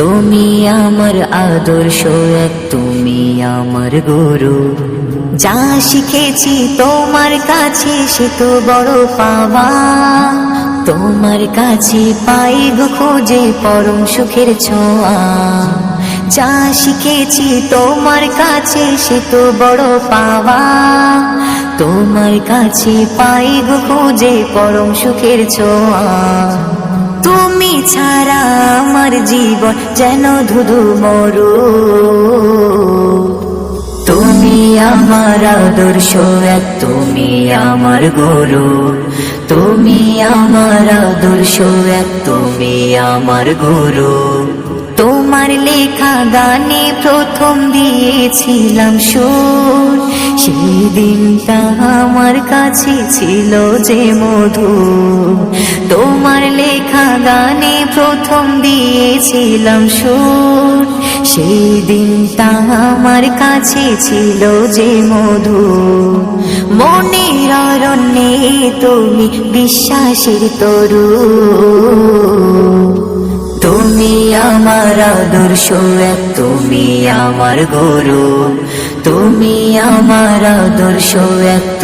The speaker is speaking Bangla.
তুমি আমার আদর্শ এক, তুমি আমার গুরু। যা শিখেছি তোমার কাছে সে তো বড় পাওয়া। তোমার কাছে পাই গো খোঁজে পরম সুখের ছোঁয়া। যা শিখেছি তোমার কাছে সে তো বড় পাওয়া। তোমার কাছে পাই গো খোঁজে পরম সুখের ছোঁয়া। তুমি ছাড়া আমার জীবন যেন ধুধু মরু। তুমি আমার আদর্শ এক, তুমি আমার গুরু। তুমি আমার আদর্শ এক, তুমি আমার গুরু। তোমার লেখা গানে প্রথম দিয়েছিলাম সুর। সেই দিনটা আমার কাছে ছিল যে মধুর। তোমার লেখা গানে প্রথম দিয়েছিলাম সুর। সেই দিনটা আমার কাছে ছিল যে মধুর। মনের অরণ্যে তুমি বিশ্বাসের তরু। তুমি আমার আদর্শ এক, তুমি আমার গুরু। তুমি আমার আদর্শ এক।